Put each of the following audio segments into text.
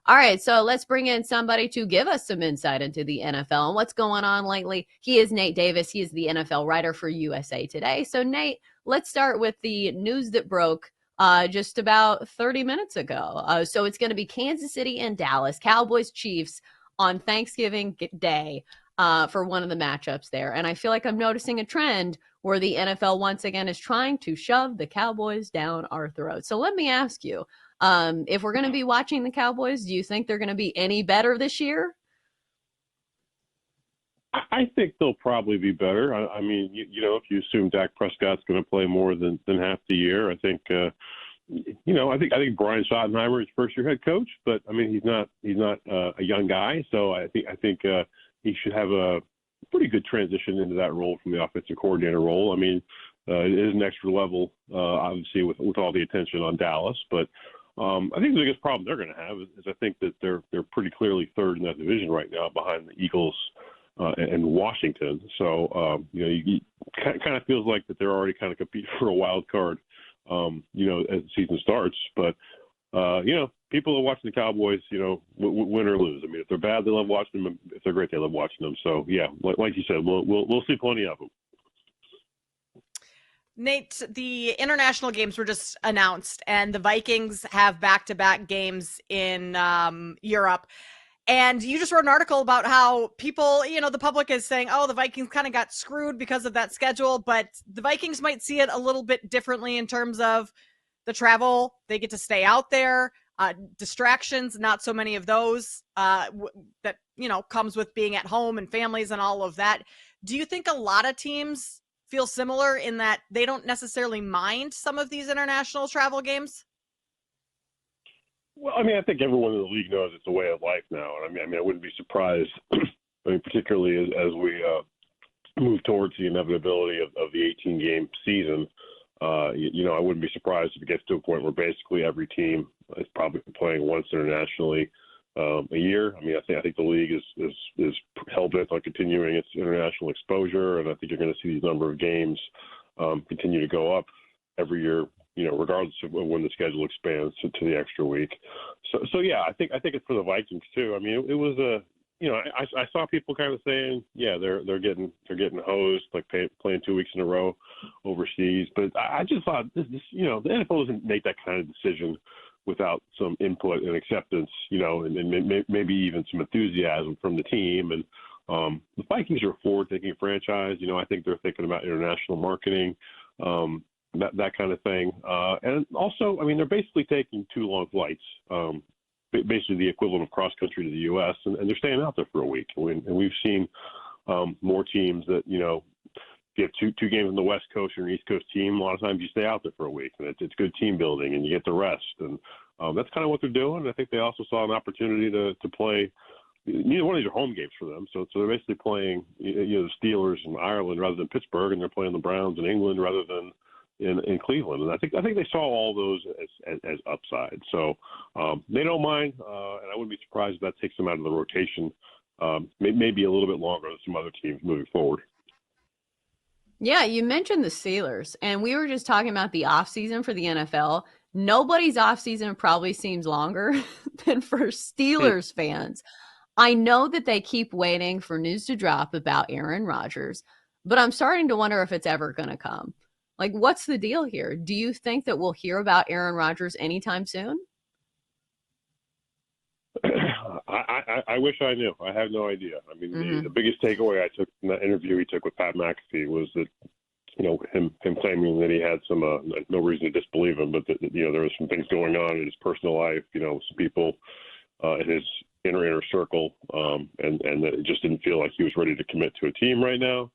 All right, so let's bring in somebody to give us some insight into the NFL and what's going on lately. He is Nate Davis. He is the NFL writer for USA Today. So, Nate, let's start with the news that broke just about 30 minutes ago. So it's going to be Kansas City and Dallas, Cowboys, Chiefs on Thanksgiving Day for one of the matchups there. And I feel like I'm noticing a trend where the NFL once again is trying to shove the Cowboys down our throats. So let me ask you, if we're going to be watching the Cowboys, do you think they're going to be any better this year? I think they'll probably be better. I mean, if you assume Dak Prescott's going to play more than half the year, I think, I think Brian Schottenheimer is first-year head coach, but I mean, he's not a young guy, so I think he should have a pretty good transition into that role from the offensive coordinator role. I mean, it is an extra level, obviously, with all the attention on Dallas, but I think the biggest problem they're going to have is I think that they're pretty clearly third in that division right now behind the Eagles and Washington. So, you kind of feels like that they're already kind of competing for a wild card, as the season starts. But, people are watching the Cowboys, win or lose. I mean, if they're bad, they love watching them. If they're great, they love watching them. So, yeah, like you said, we'll see plenty of them. Nate, the international games were just announced, and the Vikings have back-to-back games in Europe. And you just wrote an article about how people, the public is saying, oh, the Vikings kind of got screwed because of that schedule, but the Vikings might see it a little bit differently in terms of the travel. They get to stay out there. Distractions, not so many of those that, comes with being at home and families and all of that. Do you think a lot of teams feel similar in that they don't necessarily mind some of these international travel games? Well, I mean, I think everyone in the league knows it's a way of life now. And I mean, I wouldn't be surprised, particularly as we move towards the inevitability of the 18-game season. I wouldn't be surprised if it gets to a point where basically every team is probably playing once internationally a year. I mean, I think the league is hell-bent on continuing its international exposure, and I think you're going to see these number of games continue to go up every year, regardless of when the schedule expands to the extra week. So yeah, I think it's for the Vikings too. I mean, it was I saw people kind of saying, yeah, they're getting hosed, like playing 2 weeks in a row overseas. But I just thought this the NFL doesn't make that kind of decision without some input and acceptance, and maybe even some enthusiasm from the team. And the Vikings are a forward-thinking franchise. I think they're thinking about international marketing, that kind of thing. And also, I mean, they're basically taking 2 long flights, basically the equivalent of cross-country to the U.S., and they're staying out there for a week. And we've seen more teams that, if you have two games on the West Coast or an East Coast team, a lot of times you stay out there for a week, and it's good team building, and you get the rest. And that's kind of what they're doing. I think they also saw an opportunity to play. Neither one of these are home games for them, so they're basically playing the Steelers in Ireland rather than Pittsburgh, and they're playing the Browns in England rather than in Cleveland. And I think they saw all those as upside. So they don't mind, and I wouldn't be surprised if that takes them out of the rotation maybe a little bit longer than some other teams moving forward. Yeah, you mentioned the Steelers, and we were just talking about the offseason for the NFL. Nobody's offseason probably seems longer than for Steelers fans. I know that they keep waiting for news to drop about Aaron Rodgers, but I'm starting to wonder if it's ever going to come. Like, what's the deal here? Do you think that we'll hear about Aaron Rodgers anytime soon? I wish I knew. I have no idea. I mean, the biggest takeaway I took from that interview he took with Pat McAfee was that, him claiming that he had some no reason to disbelieve him, but that there was some things going on in his personal life, some people in his inner circle, and that it just didn't feel like he was ready to commit to a team right now.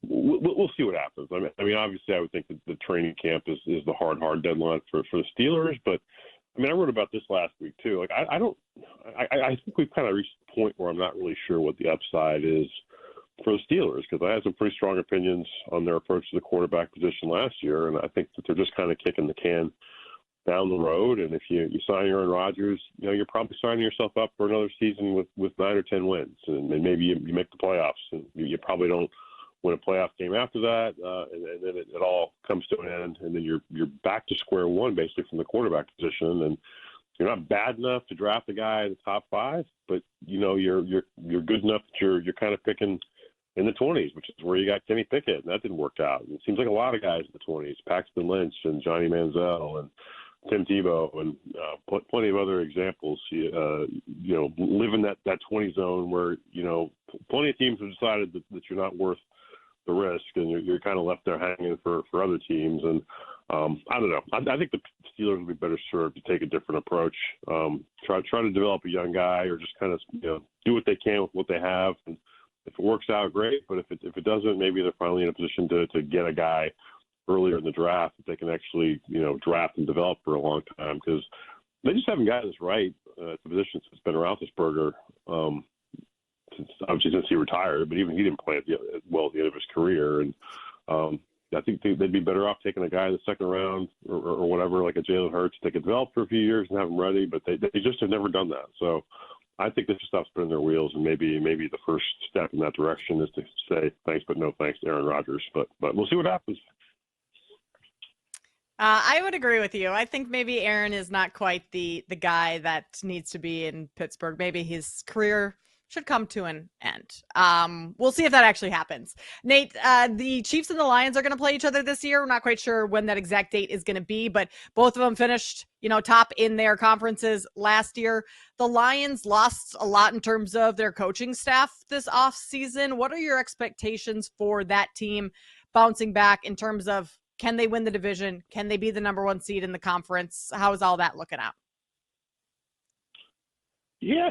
We'll see what happens. I mean, obviously, I would think that the training camp is the hard deadline for the Steelers. But I mean, I wrote about this last week too. Like, I think we've kind of reached the point where I'm not really sure what the upside is for the Steelers, because I had some pretty strong opinions on their approach to the quarterback position last year, and I think that they're just kind of kicking the can down the road. And if you sign Aaron Rodgers, you're probably signing yourself up for another season with 9 or 10 wins, and maybe you make the playoffs, and you probably don't win a playoff game after that, and then it all comes to an end, and then you're back to square one basically from the quarterback position. And you're not bad enough to draft a guy in the top 5, but you're good enough that you're kind of picking in the 20s, which is where you got Kenny Pickett, and that didn't work out. And it seems like a lot of guys in the 20s, Paxton Lynch and Johnny Manziel and Tim Tebow and plenty of other examples, live in that 20 zone where, plenty of teams have decided that you're not worth the risk, and you're kind of left there hanging for other teams. And I don't know. I think the Steelers would be better served to take a different approach. Try to develop a young guy, or just kind of do what they can with what they have. And if it works out, great. But if it doesn't, maybe they're finally in a position to get a guy earlier in the draft that they can actually draft and develop for a long time, because they just haven't gotten this right at the position since Ben Roethlisberger. Since he retired, but even he didn't play well at the end of his career. And I think they'd be better off taking a guy in the second round or whatever, like a Jalen Hurts. They could develop for a few years and have him ready, but they just have never done that. So I think this stuff's spinning their wheels, and maybe the first step in that direction is to say thanks but no thanks to Aaron Rodgers. But we'll see what happens. I would agree with you. I think maybe Aaron is not quite the guy that needs to be in Pittsburgh. Maybe his career should come to an end. We'll see if that actually happens. Nate, the Chiefs and the Lions are going to play each other this year. We're not quite sure when that exact date is going to be, but both of them finished, top in their conferences last year. The Lions lost a lot in terms of their coaching staff this offseason. What are your expectations for that team bouncing back in terms of, can they win the division? Can they be the number 1 seed in the conference? How is all that looking out? Yeah,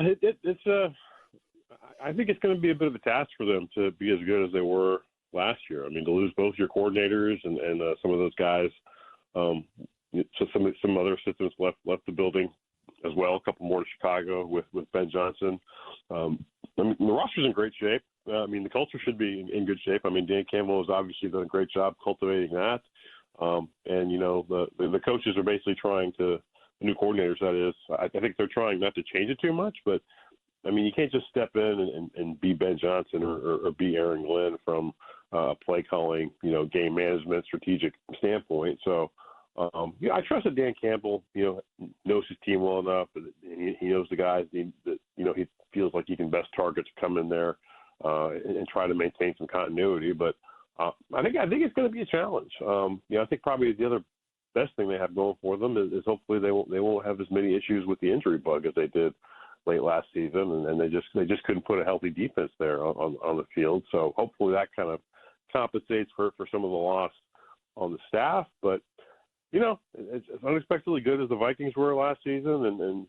I think it's going to be a bit of a task for them to be as good as they were last year. I mean, to lose both your coordinators and some of those guys. So some other assistants left the building as well. A couple more to Chicago with Ben Johnson. I mean, the roster's in great shape. The culture should be in good shape. I mean, Dan Campbell has obviously done a great job cultivating that. The coaches are basically trying to, the new coordinators, that is, I think they're trying not to change it too much, but I mean, you can't just step in and be Ben Johnson or be Aaron Glenn from a play calling, game management, strategic standpoint. So, I trust that Dan Campbell, knows his team well enough, and he knows the guys that he feels like he can best target to come in there and try to maintain some continuity. But I think it's going to be a challenge. I think probably the other best thing they have going for them is hopefully they won't have as many issues with the injury bug as they did late last season, and they just couldn't put a healthy defense there on the field. So hopefully that kind of compensates for some of the loss on the staff. But it's unexpectedly good as the Vikings were last season, and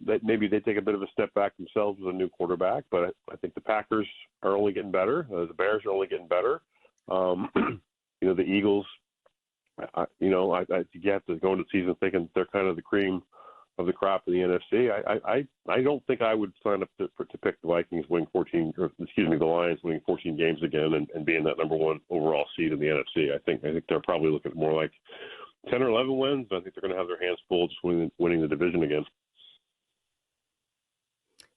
that maybe they take a bit of a step back themselves with a new quarterback. But I think the Packers are only getting better. The Bears are only getting better. The Eagles. I think you have to go into the season thinking they're kind of the cream of the crop in the NFC. I don't think I would sign up to pick the Vikings winning the Lions winning 14 games again and being that number 1 overall seed in the NFC. I think they're probably looking more like 10 or 11 wins. I think they're going to have their hands full just winning the division again.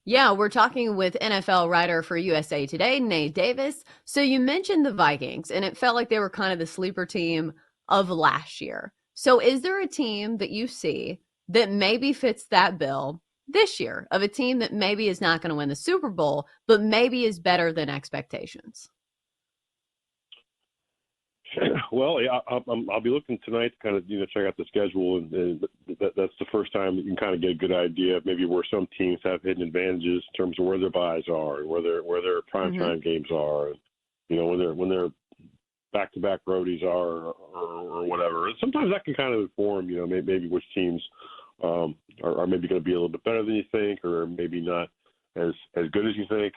Yeah, we're talking with NFL writer for USA Today, Nate Davis. So you mentioned the Vikings, and it felt like they were kind of the sleeper team of last year. So is there a team that you see that maybe fits that bill this year, of a team that maybe is not going to win the Super Bowl, but maybe is better than expectations? Well, I'll be looking tonight to kind of check out the schedule, and that's the first time that you can kind of get a good idea of maybe where some teams have hidden advantages in terms of where their buys are and where their primetime games are, and when their back-to-back roadies are or whatever. And sometimes that can kind of inform maybe which teams are maybe going to be a little bit better than you think, or maybe not as good as you think.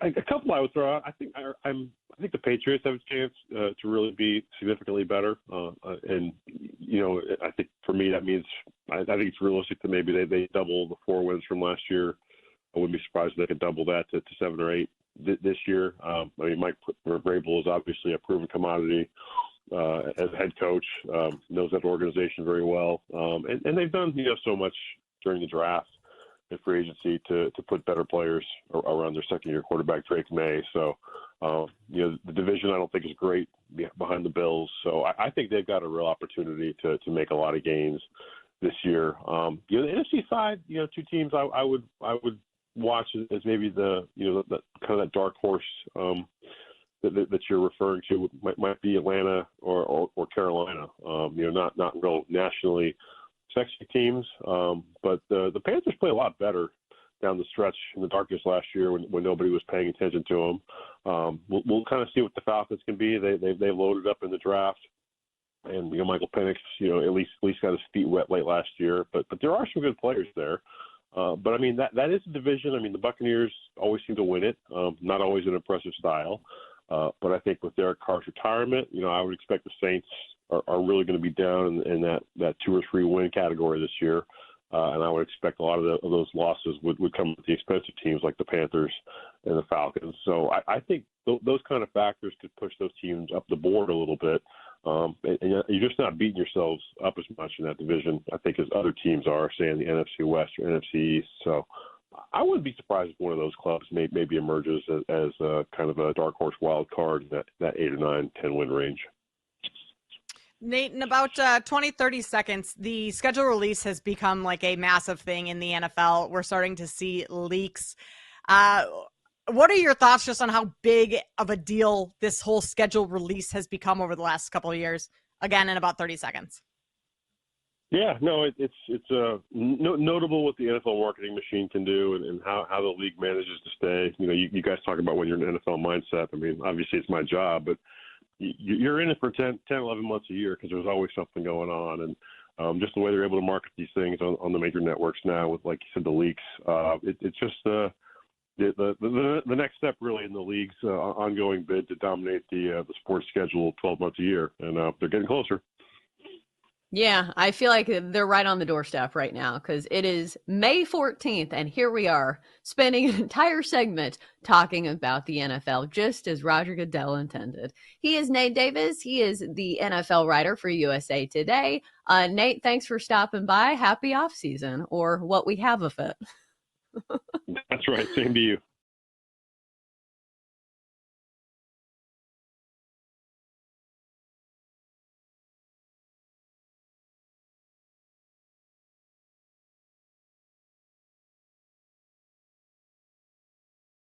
A couple I would throw out. I think the Patriots have a chance to really be significantly better, and I think for me that means I think it's realistic that maybe they double the 4 wins from last year. I wouldn't be surprised if they could double that to 7 or 8 this year. Mike Vrabel is obviously a proven commodity as a head coach, knows that organization very well, and they've done so much during the draft and free agency to put better players around their second-year quarterback, Drake May. So, the division I don't think is great behind the Bills. So I think they've got a real opportunity to make a lot of gains this year. The NFC side, two teams I would watch as maybe the kind of that dark horse that you're referring to might be Atlanta or Carolina. Not real nationally sexy teams, but the Panthers play a lot better down the stretch in the darkness last year when nobody was paying attention to them. We'll kind of see what the Falcons can be. They loaded up in the draft, and Michael Penix at least got his feet wet late last year. But there are some good players there. But I mean that is a division. I mean the Buccaneers always seem to win it, not always an impressive style. But I think with Derek Carr's retirement, I would expect the Saints are really going to be down in that 2 or 3 win category this year. And I would expect a lot of those losses would come at the expense of teams like the Panthers and the Falcons. So I think those kind of factors could push those teams up the board a little bit. And you're just not beating yourselves up as much in that division, I think, as other teams are, say, in the NFC West or NFC East. So I wouldn't be surprised if one of those clubs maybe emerges as kind of a dark horse wild card in that 8 or 9, 10 win range. Nate, in about 20, 30 seconds, the schedule release has become like a massive thing in the NFL. We're starting to see leaks. What are your thoughts just on how big of a deal this whole schedule release has become over the last couple of years? Again, in about 30 seconds. Yeah, no, it's notable what the NFL marketing machine can do and how the league manages to stay. You guys talk about when you're in an NFL mindset. I mean, obviously it's my job, but you're in it for 10, 11 months a year because there's always something going on. And just the way they're able to market these things on the major networks now with, like you said, the leaks, it's just the next step really in the league's ongoing bid to dominate the sports schedule 12 months a year. And they're getting closer. Yeah, I feel like they're right on the doorstep right now because it is May 14th, and here we are spending an entire segment talking about the NFL, just as Roger Goodell intended. He is Nate Davis. He is the NFL writer for USA Today. Nate, thanks for stopping by. Happy off season, or what we have of it. That's right. Same to you.